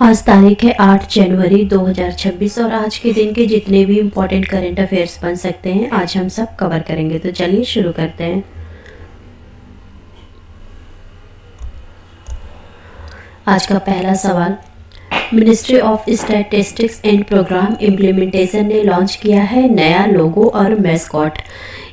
आज तारीख है 8 जनवरी 2026 और आज के दिन के जितने भी इम्पोर्टेंट करंट अफेयर्स बन सकते हैं आज हम सब कवर करेंगे। तो चलिए शुरू करते हैं। आज का पहला सवाल, Ministry of Statistics and Programme Implementation ने लॉन्च किया है नया लोगो और मैस्कॉट।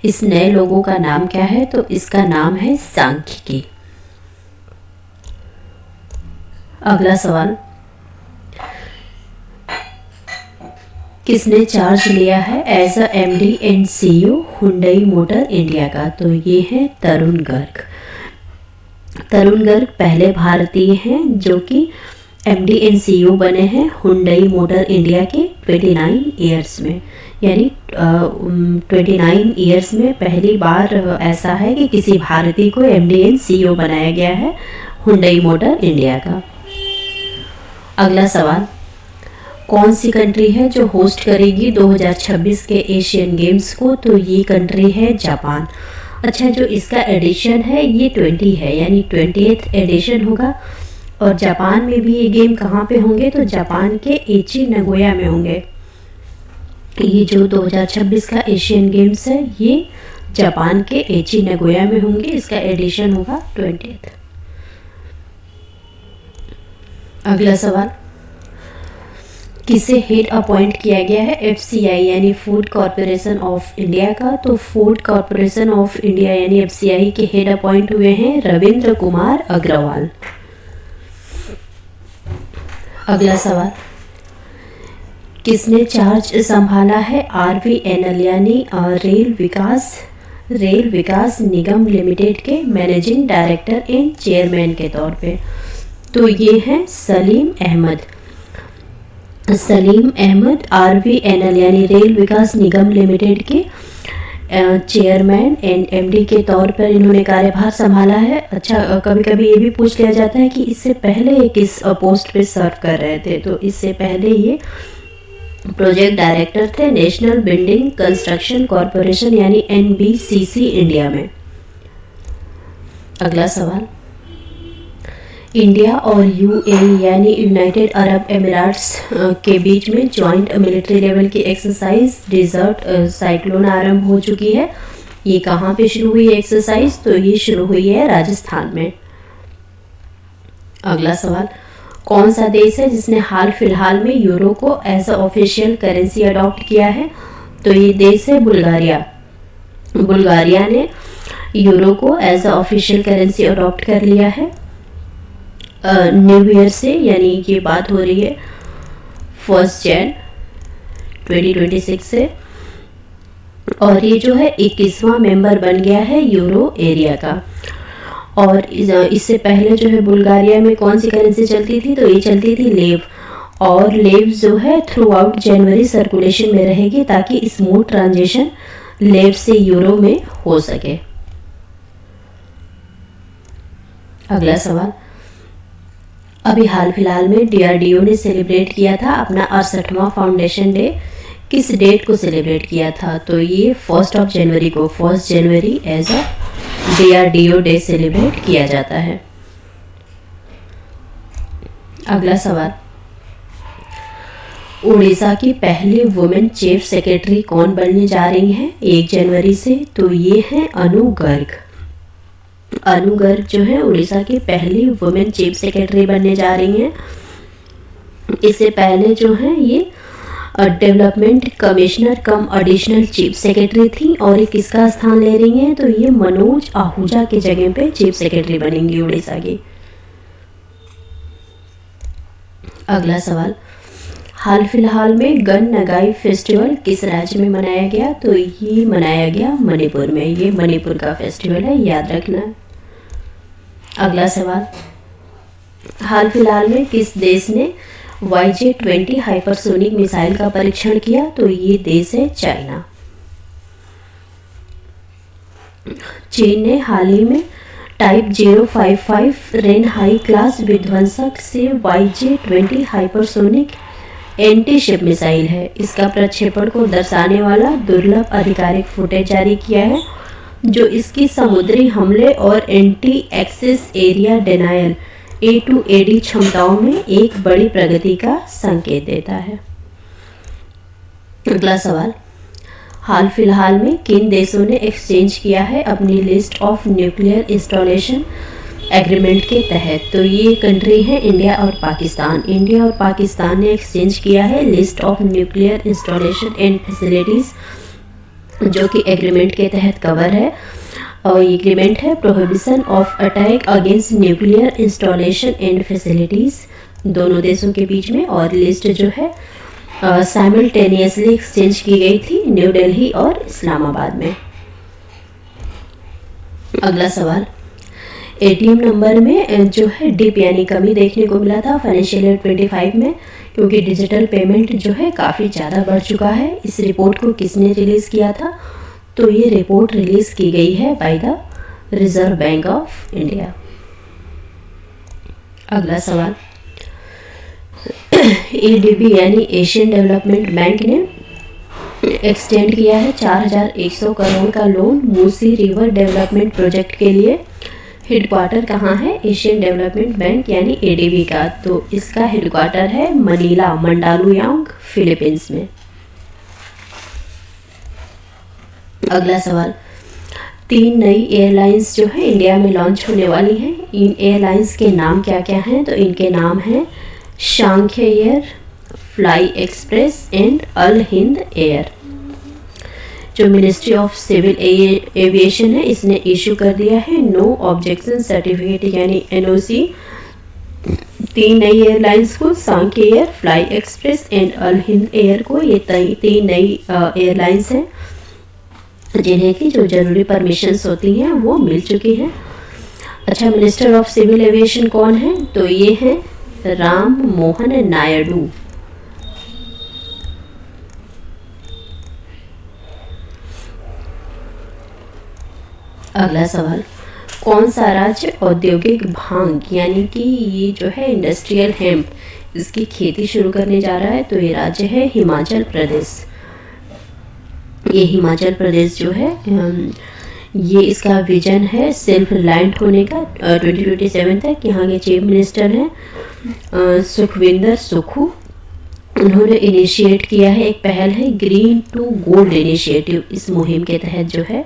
इस नए लोगो का नाम क्या है? तो इसका नाम है सांख्यिकी। अगला सवाल, किसने चार्ज लिया है as a MD and CEO Hyundai Motor India का? तो ये है तरुण गर्ग। तरुण गर्ग पहले भारतीय हैं जो कि एमडी एंड सीईओ बने हैं हुंडई मोटर इंडिया के 29 ईयर्स में, यानी 29 ईयर्स में पहली बार ऐसा है कि किसी भारतीय को एमडी एंड सीईओ बनाया गया है हुंडई मोटर इंडिया का। अगला सवाल, कौन सी कंट्री है जो होस्ट करेगी 2026 के एशियन गेम्स को? तो ये कंट्री है जापान। अच्छा, जो इसका एडिशन है ये 20 है, यानी 20th एडिशन होगा। और जापान में भी ये गेम कहाँ पे होंगे? तो जापान के एची नगोया में होंगे। ये जो 2026 का एशियन गेम्स है ये जापान के एची नगोया में होंगे। इसका एडिशन होगा 20th। अगला सवाल, किसे हेड अपॉइंट किया गया है एफसीआई यानी फूड कॉरपोरेशन ऑफ इंडिया का? तो फूड कॉरपोरेशन ऑफ इंडिया यानी एफसीआई के हेड अपॉइंट हुए हैं रविंद्र कुमार अग्रवाल। अगला सवाल, किसने चार्ज संभाला है आरवीएनएल यानी रेल विकास निगम लिमिटेड के मैनेजिंग डायरेक्टर एंड चेयरमैन के तौर पे? तो ये हैं सलीम अहमद आरवीएनएल यानी रेल विकास निगम लिमिटेड के चेयरमैन एंड एमडी के तौर पर इन्होंने कार्यभार संभाला है। अच्छा, कभी कभी ये भी पूछ लिया जाता है कि इससे पहले ये किस पोस्ट पे सर्व कर रहे थे? तो इससे पहले ये प्रोजेक्ट डायरेक्टर थे नेशनल बिल्डिंग कंस्ट्रक्शन कॉरपोरेशन यानी एनबीसीसी इंडिया में। अगला सवाल, इंडिया और यूएई यानी यूनाइटेड अरब एमिरेट्स के बीच में जॉइंट मिलिट्री लेवल की एक्सरसाइज डिजर्ट साइक्लोन आरंभ हो चुकी है। ये कहाँ पे शुरू हुई एक्सरसाइज? तो ये शुरू हुई है राजस्थान में। अगला सवाल, कौन सा देश है जिसने हाल फिलहाल में यूरो को as a official currency adopt किया है? तो ये देश है बुल्गारिया। बुल्गारिया ने यूरो को as a official currency adopt कर लिया है न्यू ईयर से, यानी ये बात हो रही है 1 जनवरी 2026 से। और ये जो है 21वां मेंबर बन गया है यूरो एरिया का। और इससे पहले जो है बुल्गारिया में कौन सी करेंसी चलती थी? तो ये चलती थी लेव। और लेव जो है थ्रू आउट जनवरी सर्कुलेशन में रहेगी ताकि स्मूथ ट्रांजिशन लेव से यूरो में हो सके। अगला सवाल, अभी हाल फिलहाल में डीआरडीओ ने सेलिब्रेट किया था अपना 68वां फाउंडेशन डे। किस डेट को सेलिब्रेट किया था? तो ये 1 जनवरी को, 1 जनवरी as a DRDO day celebrate किया जाता है। अगला सवाल, उड़ीसा की पहली वुमेन चीफ सेक्रेटरी कौन बनने जा रही हैं 1 जनवरी से? तो ये हैं अनु गर्ग। अनु गर्ग जो है उड़ीसा की पहली वुमेन चीफ सेक्रेटरी बनने जा रही हैं। इससे पहले जो है ये डेवलपमेंट कमिश्नर कम एडिशनल चीफ सेक्रेटरी थी। और ये किसका स्थान ले रही हैं? तो ये मनोज आहूजा की जगह पे चीफ सेक्रेटरी बनेंगी उड़ीसा की। अगला सवाल, हाल फिलहाल में गन नगाई फेस्टिवल किस राज्य में मनाया गया? तो ये मनाया गया मणिपुर में। ये मणिपुर का फेस्टिवल है, याद रखना। अगला सवाल, हाल फिलहाल में किस देश ने YJ-20 हाइपरसोनिक मिसाइल का परीक्षण किया? तो ये देश है चाइना। चीन ने हाल ही में टाइप 055 रेन हाई क्लास विध्वंसक से YJ-20 hypersonic anti ship missile है। इसका प्रक्षेपण को दर्शाने वाला दुर्लभ आधिकारिक फुटेज जारी किया है जो इसकी समुद्री हमले और anti access area denial A2AD क्षमताओं में एक बड़ी प्रगति का संकेत देता है। अगला सवाल, हाल फिलहाल में किन देशों ने एक्सचेंज किया है अपनी list of nuclear installation agreement के तहत? तो ये कंट्री है इंडिया और पाकिस्तान। इंडिया और पाकिस्तान ने एक्सचेंज किया है list of nuclear installation and facilities, जो कि एग्रीमेंट के तहत कवर है। और ये एग्रीमेंट है prohibition of attack against nuclear installation and facilities दोनों देशों के बीच में। और लिस्ट जो है साइमल्टेनियसली एक्सचेंज की गई थी न्यू दिल्ली और इस्लामाबाद में। अगला सवाल, एटीएम नंबर में जो है डिप यानी कमी देखने को मिला था फाइनेंशियल ईयर 25 में, क्योंकि डिजिटल पेमेंट जो है काफ़ी ज़्यादा बढ़ चुका है। इस रिपोर्ट को किसने रिलीज़ किया था? तो ये रिपोर्ट रिलीज़ की गई है by the reserve bank of India. अगला सवाल, एडीबी यानी एशियन डेवलपमेंट बैंक ने एक्सटेंड किया है 4100 करोड़ का loan Musi river development project के लिए। हेडक्वार्टर कहाँ है एशियन डेवलपमेंट बैंक यानी एडीबी का? तो इसका हेडक्वार्टर है मनीला, मंडालुयांग, फिलीपींस में। अगला सवाल, 3 नई एयरलाइंस जो है इंडिया में लॉन्च होने वाली हैं। इन एयरलाइंस के नाम क्या क्या हैं? तो इनके नाम हैं Shankh air, fly express and Al Hind air. जो मिनिस्ट्री ऑफ सिविल एविएशन है इसने इशू कर दिया है नो ऑब्जेक्शन सर्टिफिकेट यानी एनओसी 3 नई एयरलाइंस को, Shankh air, fly express and Al Hind air को। ये 3 नई एयरलाइंस हैं जिन्हें की जो जरूरी परमिशंस होती हैं वो मिल चुकी हैं। अच्छा, मिनिस्टर ऑफ सिविल एविएशन कौन है? तो ये हैं राम मोहन नायडू। अगला सवाल, कौन सा राज्य औद्योगिक भांग यानी कि ये जो है इंडस्ट्रियल हेम्प इसकी खेती शुरू करने जा रहा है? तो ये राज्य है हिमाचल प्रदेश। ये हिमाचल प्रदेश जो है ये इसका विजन है सेल्फ रिलायंट होने का 2027 तक। यहाँ के चीफ मिनिस्टर हैं सुखविंदर सुक्खू। उन्होंने इनिशिएट किया है, एक पहल है ग्रीन टू गोल्ड इनिशिएटिव। इस मुहिम के तहत जो है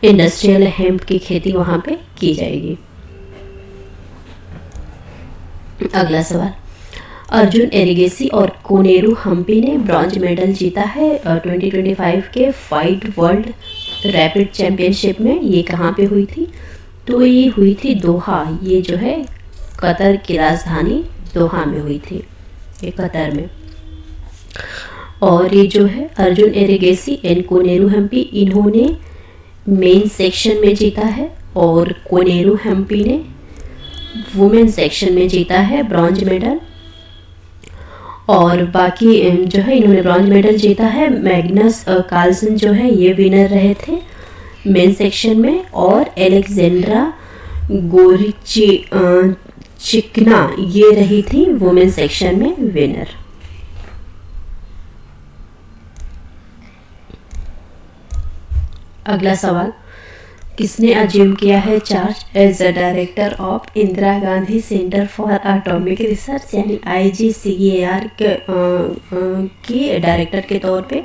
इंडस्ट्रियल हेम्प की खेती वहाँ पे की जाएगी। अगला सवाल, अर्जुन एरिगेसी और कोनेरू हम्पी ने ब्रॉन्ज मेडल जीता है 2025 के फाइट वर्ल्ड रैपिड चैंपियनशिप में। ये कहाँ पे हुई थी? तो ये हुई थी दोहा। ये जो है कतर की राजधानी दोहा में हुई थी, ये कतर में। और ये जो है अर्जुन एरिगेसी एंड कोनेरू हम्पी इन्होंने मेन सेक्शन में जीता है और कोनेरू हम्पी ने वुमेन सेक्शन में जीता है ब्रॉन्ज मेडल। और बाकी जो है इन्होंने ब्रॉन्ज मेडल जीता है। मैग्नस कार्लसन जो है ये विनर रहे थे मेन सेक्शन में, और एलेक्जेंड्रा चिकना ये रही थी वुमेन सेक्शन में विनर। अगला सवाल, किसने अज्यूम किया है charge as the director of Indira Gandhi Centre for Atomic Research यानी IGCAR के डायरेक्टर के तौर पे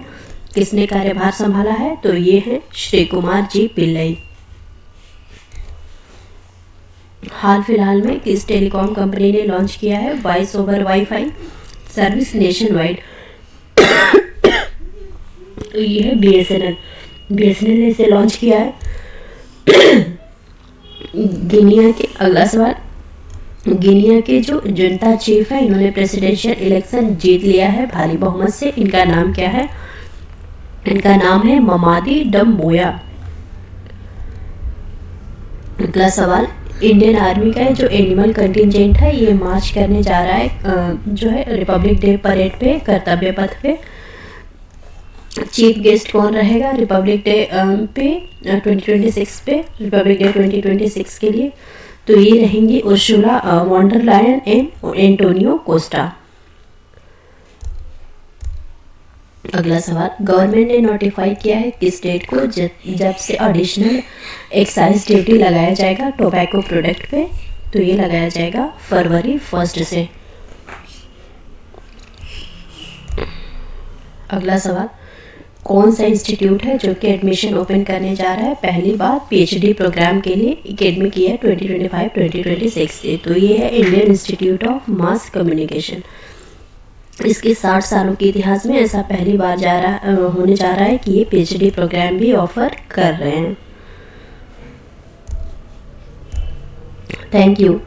किसने कार्यभार संभाला है? तो ये है श्री कुमार जी पिल्लई। हाल फिलहाल में किस टेलीकॉम कंपनी ने लॉन्च किया है voice over wifi service nation wide? तो ये है BSNL ने इसे लॉन्च किया है। गिनिया के अगला सवाल, गिनिया के जो जनता चीफ है इन्होंने प्रेसिडेंशियल इलेक्शन जीत लिया है भारी बहुमत से। इनका नाम क्या है? इनका नाम है ममादी डम्बोया। अगला सवाल, इंडियन आर्मी का जो एनिमल कंटिजेंट है ये मार्च करने जा रहा है जो है रिपब्लिक डे परेड पे कर्तव्य पथ पे। चीफ गेस्ट कौन रहेगा रिपब्लिक डे पे 2026 पे, रिपब्लिक डे 2026 के लिए? तो ये रहेंगी Ursula von der Leyen and Antonio Costa. अगला सवाल, गवर्नमेंट ने नोटिफाई किया है किस डेट को जब से एडिशनल एक्साइज ड्यूटी लगाया जाएगा टोबैको प्रोडक्ट पे? तो ये लगाया जाएगा फरवरी 1 से। अगला सवाल, कौन सा इंस्टीट्यूट है जो कि एडमिशन ओपन करने जा रहा है पहली बार पीएचडी प्रोग्राम के लिए एकेडमिक ईयर 2025-2026 से? तो ये है Indian institute of mass communication. इसके 60 सालों के इतिहास में ऐसा पहली बार होने जा रहा है कि ये पीएचडी प्रोग्राम भी ऑफर कर रहे हैं। Thank you.